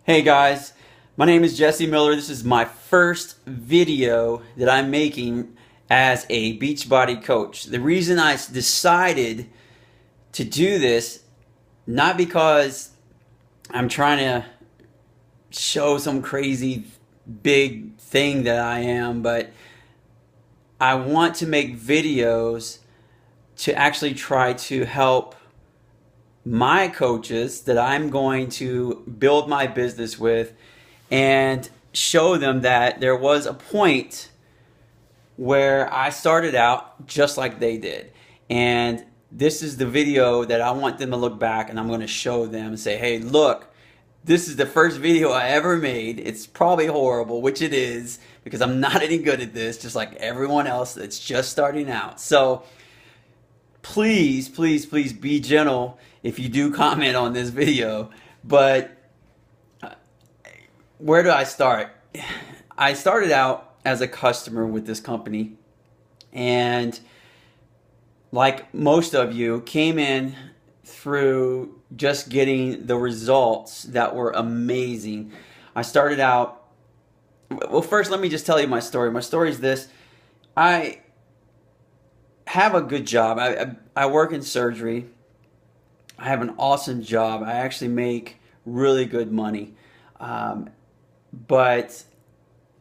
Hey guys, my name is Jesse Miller. This is my first video that I'm making as a Beachbody coach. The reason I decided to do this, not because I'm trying to show some crazy big thing that I am, but I want to make videos to actually try to help my coaches that I'm going to build my business with and show them that there was a point where I started out just like they did. And this is the video that I want them to look back and I'm going to show them and say, hey, look, this is the first video I ever made. It's probably horrible, which it is, because I'm not any good at this, just like everyone else that's just starting out. So please, please, please be gentle if you do comment on this video. But where do I start? I started out as a customer with this company, and like most of you, came in through just getting the results that were amazing. I started out, well, first let me just tell you my story. My story is this. I have a good job. I work in surgery. I have an awesome job. I actually make really good money. But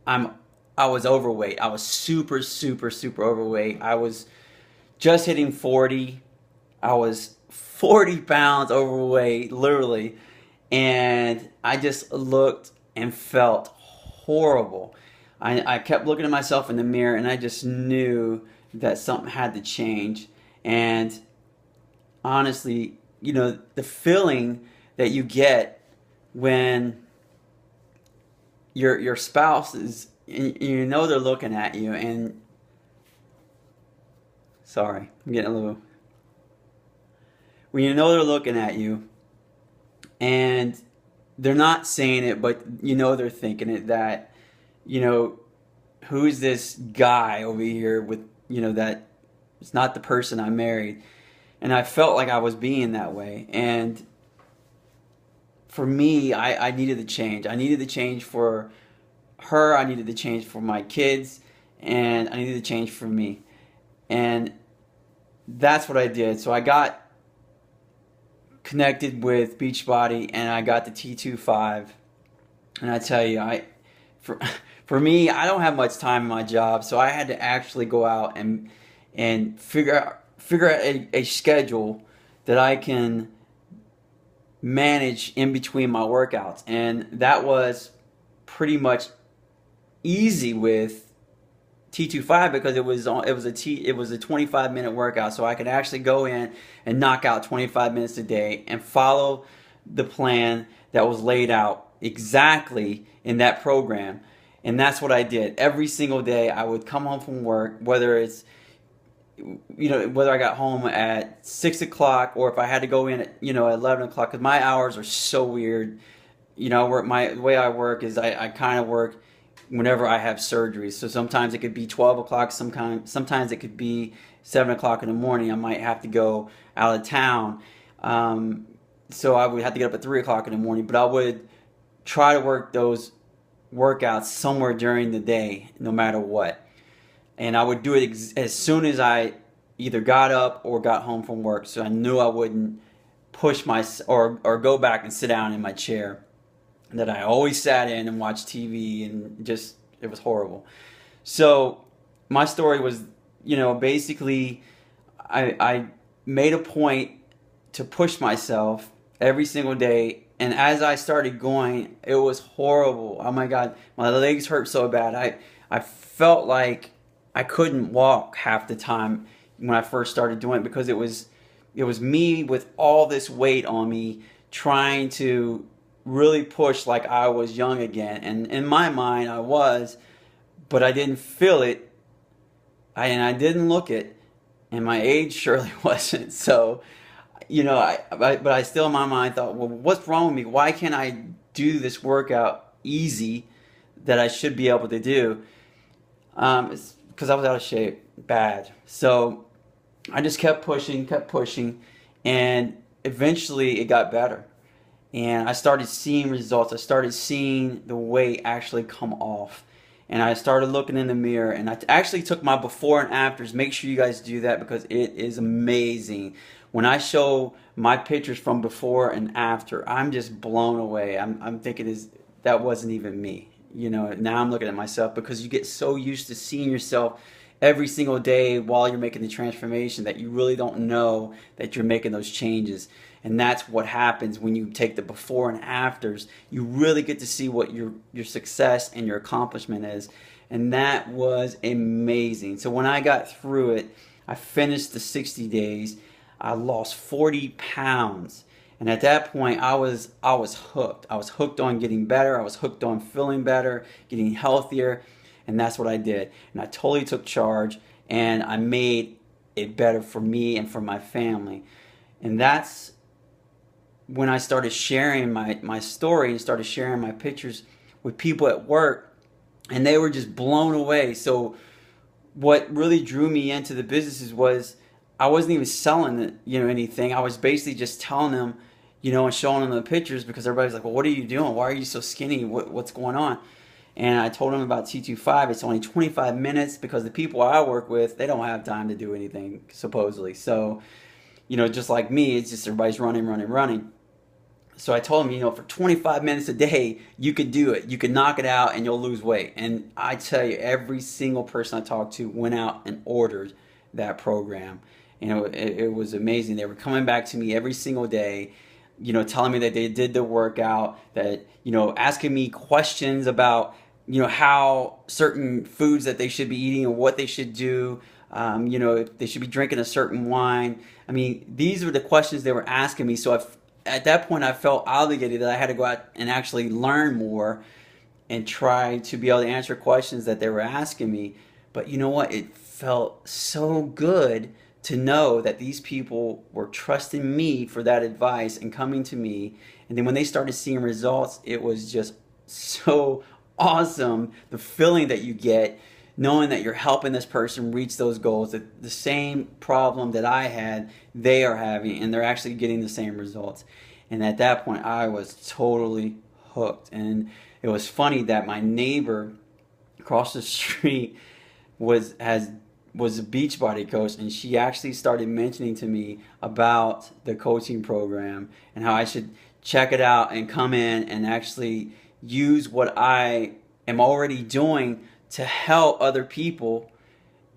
I was overweight. I was super, super, super overweight. I was just hitting 40. I was 40 pounds overweight, literally. And I just looked and felt horrible. I kept looking at myself in the mirror and I just knew that something had to change. And honestly, you know, the feeling that you get when your spouse is, you know, they're looking at you, and sorry, I'm getting a little, when you know they're looking at you and they're not saying it, but you know they're thinking it, that, you know, who's this guy over here with, you know, that it's not the person I married. And I felt like I was being that way. And for me, I needed the change. I needed the change for her. I needed the change for my kids. And I needed the change for me. And that's what I did. So I got connected with Beachbody and I got the T25. And I tell you, for me, I don't have much time in my job. So I had to actually go out and figure out a schedule that I can manage in between my workouts, and that was pretty much easy with T25 because it was a 25-minute workout, so I could actually go in and knock out 25 minutes a day and follow the plan that was laid out exactly in that program. And that's what I did every single day. I would come home from work, whether it's, you know, whether I got home at 6 o'clock or if I had to go in at, you know, at 11 o'clock, because my hours are so weird. You know, the way I work is I kind of work whenever I have surgery. So sometimes it could be 12 o'clock, sometimes it could be 7 o'clock in the morning. I might have to go out of town. So I would have to get up at 3 o'clock in the morning, but I would try to work those workouts somewhere during the day, no matter what. And I would do it as soon as I either got up or got home from work, so I knew I wouldn't push or go back and sit down in my chair that I always sat in and watched TV, and just, it was horrible. So my story was, you know, basically I made a point to push myself every single day, and as I started going, it was horrible. Oh my God, my legs hurt so bad. I felt like I couldn't walk half the time when I first started doing it, because it was me with all this weight on me trying to really push like I was young again. And in my mind I was, but I didn't feel it, and I didn't look it, and my age surely wasn't. So, you know, but I still in my mind thought, well, what's wrong with me? Why can't I do this workout easy that I should be able to do? It's because I was out of shape, bad. So I just kept pushing, and eventually it got better. and I started seeing results. I started seeing the weight actually come off. And I started looking in the mirror, and I actually took my before and afters. Make sure you guys do that because it is amazing. When I show my pictures from before and after, I'm just blown away. I'm thinking, that wasn't even me. You know, now I'm looking at myself because you get so used to seeing yourself every single day while you're making the transformation that you really don't know that you're making those changes. And that's what happens when you take the before and afters. You really get to see what your success and your accomplishment is. And that was amazing. So when I got through it, I finished the 60 days. I lost 40 pounds. And at that point, I was hooked. I was hooked on getting better. I was hooked on feeling better, getting healthier. And that's what I did. And I totally took charge, and I made it better for me and for my family. And that's when I started sharing my story and started sharing my pictures with people at work, and they were just blown away. So what really drew me into the businesses was I wasn't even selling anything. I was basically just telling them, and showing them the pictures because everybody's like, well, what are you doing? Why are you so skinny? What's going on? And I told them about T25. It's only 25 minutes because the people I work with, they don't have time to do anything, supposedly. So, just like me, it's just everybody's running. So I told him, for 25 minutes a day, you could do it. You could knock it out and you'll lose weight. And I tell you, every single person I talked to went out and ordered that program. It was amazing. They were coming back to me every single day, telling me that they did the workout, that, asking me questions about, how certain foods that they should be eating and what they should do, if they should be drinking a certain wine. I mean, these were the questions they were asking me. So at that point, I felt obligated that I had to go out and actually learn more and try to be able to answer questions that they were asking me. But you know what? It felt so good to know that these people were trusting me for that advice and coming to me. And then when they started seeing results, it was just so awesome. The feeling that you get knowing that you're helping this person reach those goals, that the same problem that I had, they are having, and they're actually getting the same results. And at that point, I was totally hooked. And it was funny that my neighbor across the street was a Beachbody coach, and she actually started mentioning to me about the coaching program and how I should check it out and come in and actually use what I am already doing to help other people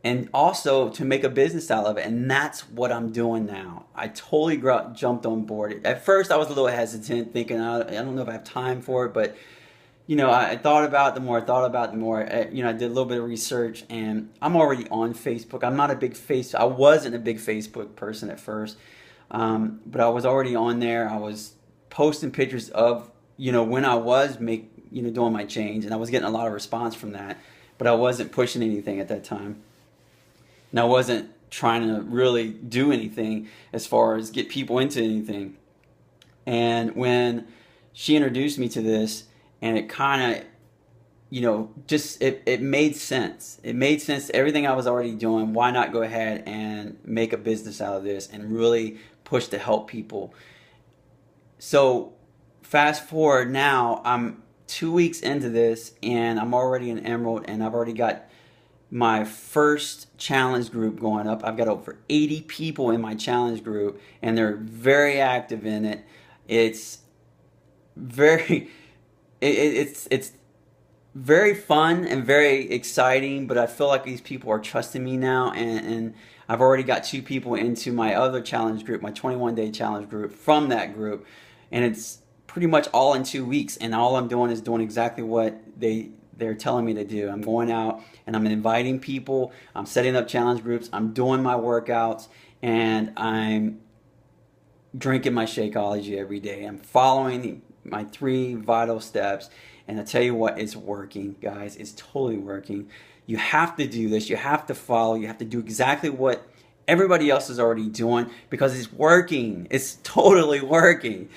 and also to make a business out of it. And that's what I'm doing now. I totally jumped on board. At first, I was a little hesitant, thinking, I don't know if I have time for it, but I thought about it the more. I did a little bit of research, and I'm already on Facebook. I wasn't a big Facebook person at first, but I was already on there. I was posting pictures of, when I was doing my change, and I was getting a lot of response from that, but I wasn't pushing anything at that time. And I wasn't trying to really do anything as far as get people into anything. And when she introduced me to this, and it kind of, it made sense. It made sense to everything I was already doing. Why not go ahead and make a business out of this and really push to help people? So fast forward now, I'm 2 weeks into this, and I'm already an Emerald, and I've already got my first challenge group going up. I've got over 80 people in my challenge group, and they're very active in it. It's very it's very fun and very exciting, but I feel like these people are trusting me now, and I've already got 2 people into my other challenge group, my 21-day challenge group from that group, and it's pretty much all in 2 weeks, and all I'm doing is doing exactly what they're telling me to do. I'm going out and I'm inviting people, I'm setting up challenge groups, I'm doing my workouts, and I'm drinking my Shakeology every day. I'm following my 3 vital steps, and I tell you what, it's working, guys. It's totally working. You have to do this. You have to follow. You have to do exactly what everybody else is already doing because it's working. It's totally working.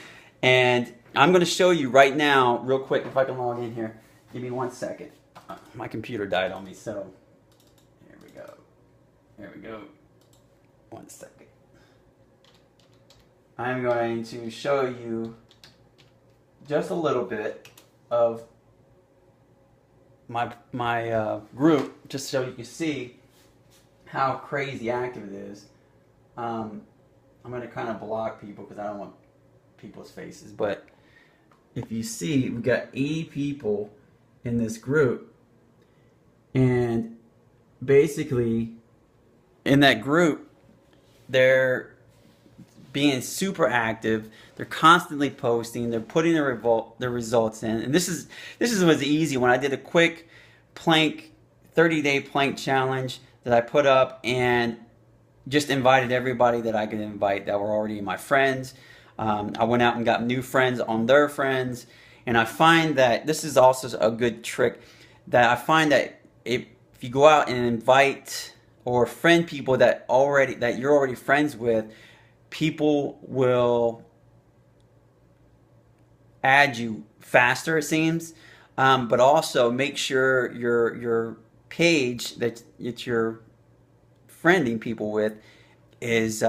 And I'm going to show you right now, real quick, if I can log in here. Give me 1 second. My computer died on me, so here we go. Here we go. 1 second. I'm going to show you just a little bit of my group, just so you can see how crazy active it is. I'm going to kind of block people because I don't want people's faces. But if you see, we've got 80 people in this group. And basically, in that group, they're being super active. They're constantly posting. They're putting their results in. And this was easy. When I did a quick plank, 30-day plank challenge that I put up and just invited everybody that I could invite that were already my friends. I went out and got new friends on their friends. And I find that this is also a good trick, that I find that if you go out and invite or friend people that you're already friends with, people will add you faster, it seems. But also make sure your page that you're friending people with is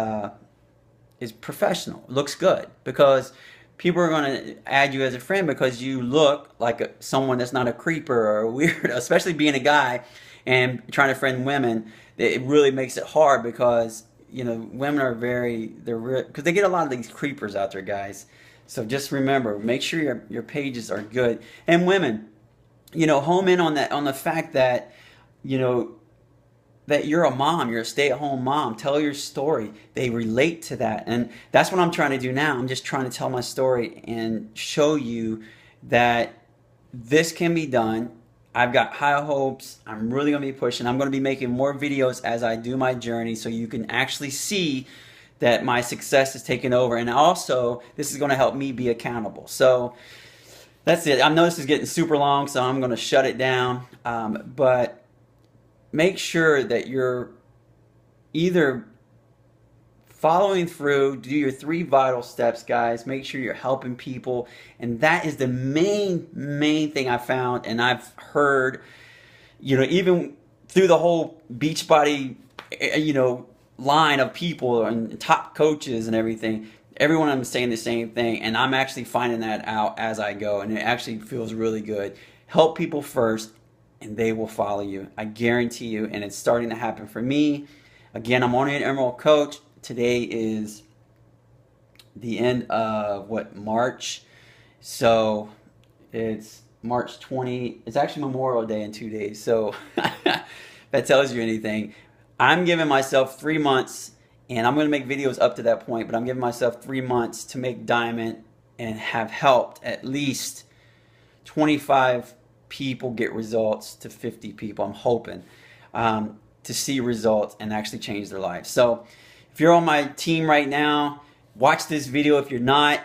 professional, looks good, because people are going to add you as a friend because you look like someone that's not a creeper or a weirdo, especially being a guy and trying to friend women. It really makes it hard because, you know, women are because they get a lot of these creepers out there, guys. So just remember, make sure your pages are good. And women, you know, home in on the fact that, you know, that you're a mom, you're a stay-at-home mom. Tell your story. They relate to that. And that's what I'm trying to do now. I'm just trying to tell my story and show you that this can be done. I've got high hopes. I'm really going to be pushing. I'm going to be making more videos as I do my journey so you can actually see that my success is taking over. And also, this is going to help me be accountable. So that's it. I know this is getting super long, so I'm going to shut it down. But make sure that you're either following through, do your 3 vital steps, guys. Make sure you're helping people. And that is the main thing I found. And I've heard, you know, even through the whole Beachbody, you know, line of people and top coaches and everything, everyone I'm saying the same thing. And I'm actually finding that out as I go. And it actually feels really good. Help people first, and they will follow you. I guarantee you. And it's starting to happen for me. Again, I'm only an Emerald coach. Today is the end of March. So it's March 20. It's actually Memorial Day in 2 days. So that tells you anything. I'm giving myself 3 months, and I'm going to make videos up to that point, but I'm giving myself 3 months to make Diamond and have helped at least 25 people get results to 50 people. I'm hoping to see results and actually change their lives. So if you're on my team right now, watch this video. If you're not,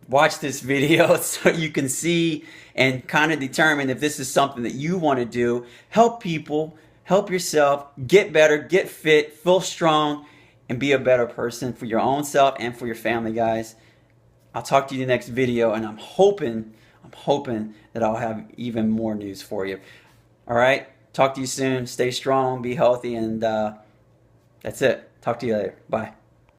watch this video so you can see and kind of determine if this is something that you want to do. Help people, help yourself, get better, get fit, feel strong, and be a better person for your own self and for your family, guys. I'll talk to you in the next video, and I'm hoping that I'll have even more news for you. All right? Talk to you soon. Stay strong, be healthy, and that's it. Talk to you later. Bye.